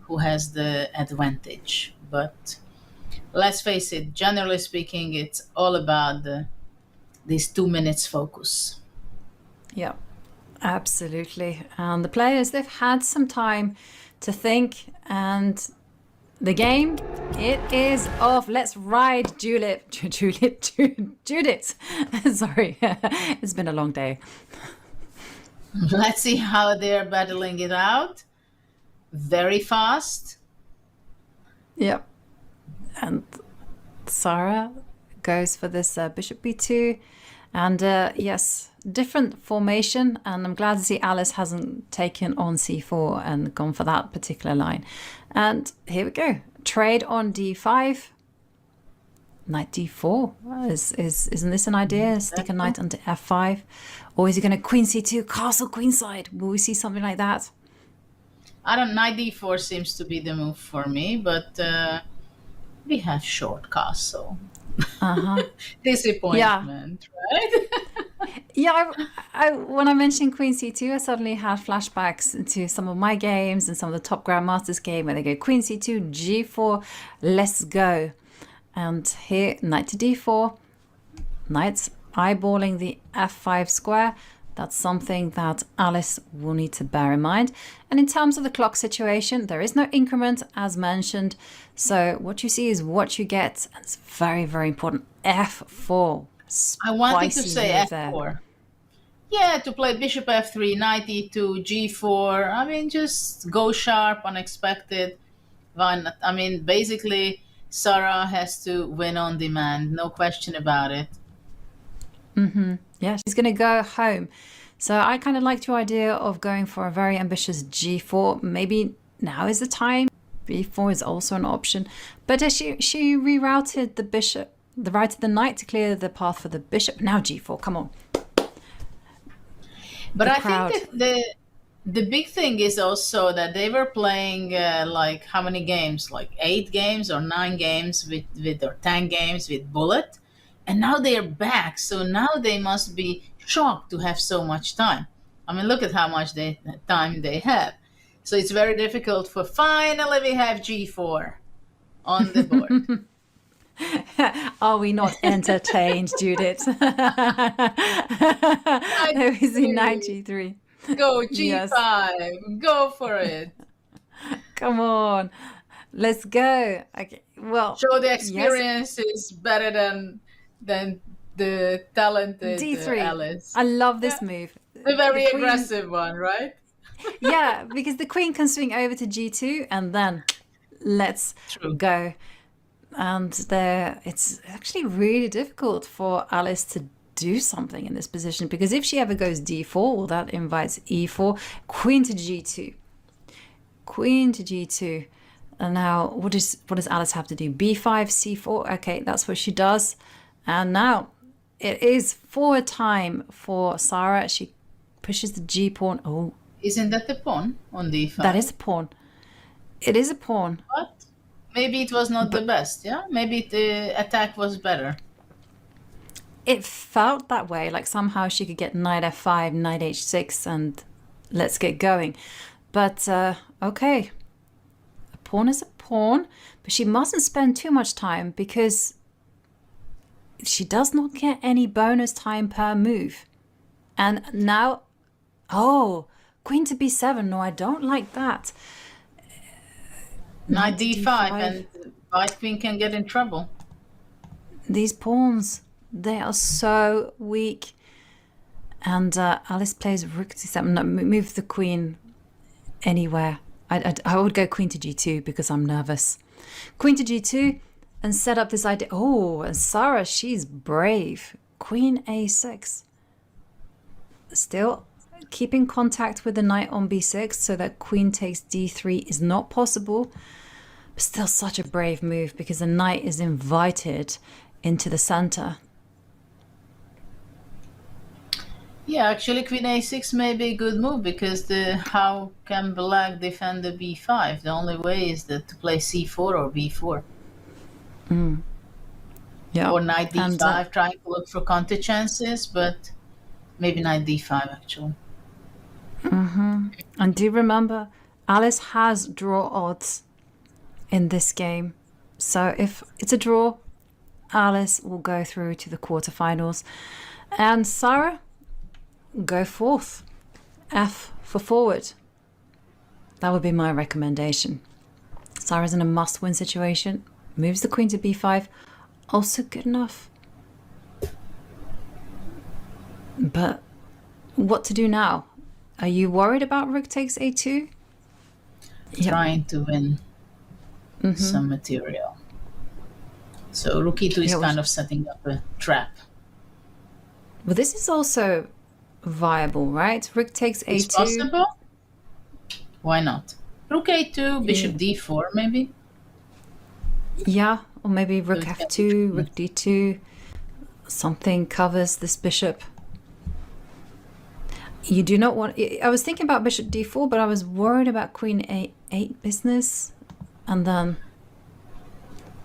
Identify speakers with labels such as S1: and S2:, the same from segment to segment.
S1: who has the advantage. But let's face it, generally speaking, it's all about this 2 minutes focus.
S2: Yeah, absolutely. And the players, they've had some time to think, and the game, it is off. Let's ride Judith. Sorry, it's been a long day.
S1: Let's see how they're battling it out. Very fast.
S2: Yep. And Sara goes for this bishop b2. And yes, different formation. And I'm glad to see Alice hasn't taken on c4 and gone for that particular line. And here we go. Trade on d5. Knight d4. Isn't this an idea? Stick a knight onto f5. Or is he going to queen c2, castle queenside? Will we see something like that?
S1: I don't. Knight d4 seems to be the move for me, but we have short castle. Disappointment, right?
S2: Yeah, when I mentioned queen c2, I suddenly had flashbacks into some of my games and some of the top grandmasters game where they go queen c2, g4, let's go. And here, knight to d4, knight's eyeballing the f5 square. That's something that Alice will need to bear in mind. And in terms of the clock situation, there is no increment as mentioned. So what you see is what you get. And it's very, very important. f4.
S1: I wanted to say f4. There. Yeah, to play bishop f3, knight e2, g4. I mean, just go sharp, unexpected. I mean, basically, Sara has to win on demand. No question about it.
S2: Yeah, she's going to go home. So I kind of liked your idea of going for a very ambitious g4. Maybe now is the time. b4 is also an option. But she rerouted the bishop, the knight to clear the path for the bishop. Now g4, come on.
S1: But I think that the big thing is also that they were playing like how many games? Like 8 games or 9 games with or 10 games with bullet. And now they're back, so now they must be shocked to have so much time. I mean, look at how much time they have. So it's very difficult for finally we have g4 on the board.
S2: Are we not entertained, Judith? There is a knight g3.
S1: Go g5. Yes. Go for it.
S2: Come on. Let's go. Okay. Well,
S1: show the experience is better than the talented
S2: d3.
S1: Alice.
S2: I love this move.
S1: The very aggressive one, right?
S2: Yeah, because the queen can swing over to g2 and then let's go. And it's actually really difficult for Alice to do something in this position, because if she ever goes d4, well, that invites e4, queen to g2. Queen to g2. And now what does Alice have to do? b5, c4. Okay, that's what she does. And now it is forward time for Sara. She pushes the g pawn. Oh,
S1: isn't that the pawn on d5?
S2: That is a pawn. It is a pawn.
S1: But maybe it was not the best. Yeah, maybe the attack was better.
S2: It felt that way, like somehow she could get knight f5, knight h6, and let's get going. But okay, a pawn is a pawn, but she mustn't spend too much time because she does not get any bonus time per move. And now, oh, queen to b7. No, I don't like that.
S1: Knight d5 and white queen can get in trouble.
S2: These pawns, they are so weak. And Alice plays rook to c7. No, move the queen anywhere. I would go queen to g2 because I'm nervous. Queen to g2 and set up this idea. Oh, and Sara, she's brave. Queen a6. Still keeping contact with the knight on b6 so that queen takes d3 is not possible. But still such a brave move because the knight is invited into the center.
S1: Yeah, actually queen a6 may be a good move because how can black defend the b5? The only way is to play c4 or b4.
S2: Yeah.
S1: Or knight d5, trying to look for counter chances, but maybe knight d5 actually.
S2: And do you remember Alice has draw odds in this game. So if it's a draw, Alice will go through to the quarterfinals. And Sara, go fourth. F for forward. That would be my recommendation. Sara's in a must-win situation. Moves the queen to b5. Also good enough. But what to do now? Are you worried about rook takes a2?
S1: Trying to win some material. So rook e2 is kind of setting up a trap.
S2: Well, this is also viable, right? Rook takes a2.
S1: It's possible. Why not? Rook a2, bishop d4 maybe?
S2: Yeah, or maybe rook f2, rook d2. Something covers this bishop. You do not want... I was thinking about bishop d4, but I was worried about queen a8 business. And then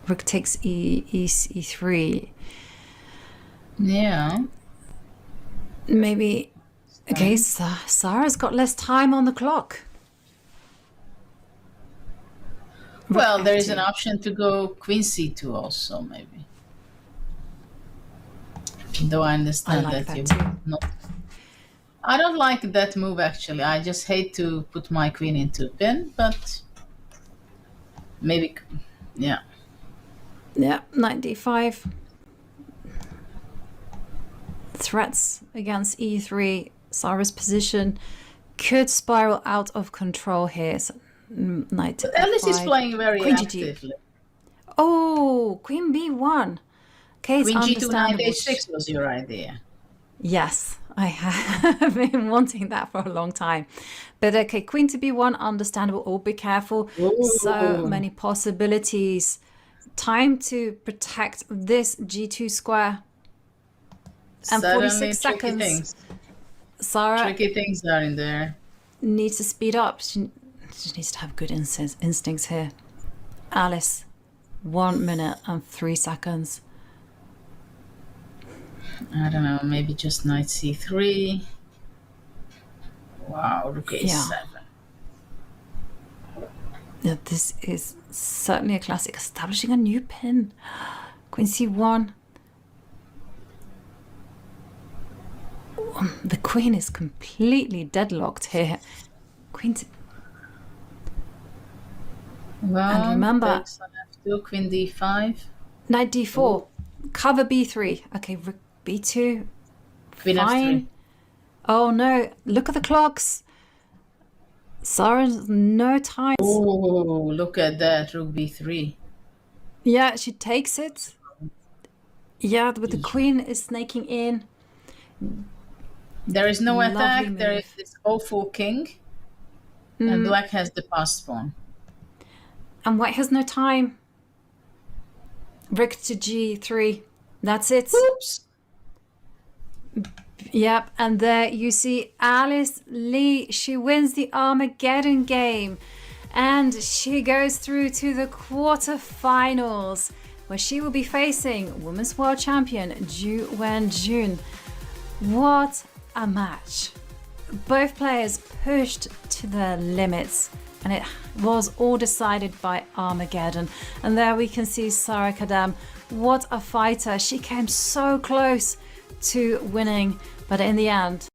S2: rook takes e3.
S1: Yeah.
S2: Maybe... Okay, Sara's got less time on the clock.
S1: Well, there is an option to go queen c2 also, maybe. Though I understand that you not... I don't like that move, actually. I just hate to put my queen into a pin, but maybe, yeah.
S2: Yeah, knight d5. Threats against e3. Sara's position could spiral out of control here. So, knight to
S1: but Alice is playing very actively.
S2: Oh, queen b1. Okay,
S1: queen g2, knight h6 was your idea.
S2: Yes, I have been wanting that for a long time. But okay, queen to b1, understandable. Oh, be careful. Ooh. So many possibilities. Time to protect this g2 square. And
S1: suddenly
S2: 46 seconds.
S1: Things.
S2: Sara
S1: tricky things are in there.
S2: Needs to speed up. She needs to have good instincts here. Alice, 1 minute and 3 seconds.
S1: I don't know, maybe just knight c3. Wow, rook a7.
S2: Yeah, this is certainly a classic. Establishing a new pin. Queen c1. The queen is completely deadlocked here. Queen to...
S1: Well,
S2: and remember,
S1: queen d5.
S2: Knight d4. Ooh. Cover b3. Okay, rook b2.
S1: Queen
S2: fine.
S1: f3.
S2: Oh no, look at the clocks. Sara's no time.
S1: Oh, look at that, rook b3.
S2: Yeah, she takes it. Yeah, but the queen is snaking in.
S1: There is no attack. There is this awful king. And black has the passed pawn.
S2: And white has no time. Rook to g3. That's it.
S1: Oops.
S2: Yep, and there you see Alice Lee. She wins the Armageddon game. And she goes through to the quarterfinals, where she will be facing Women's World Champion Ju Wen-jun. What a match. Both players pushed to their limits, and it was all decided by Armageddon. And there we can see Sara Khadem. What a fighter. She came so close to winning, but in the end,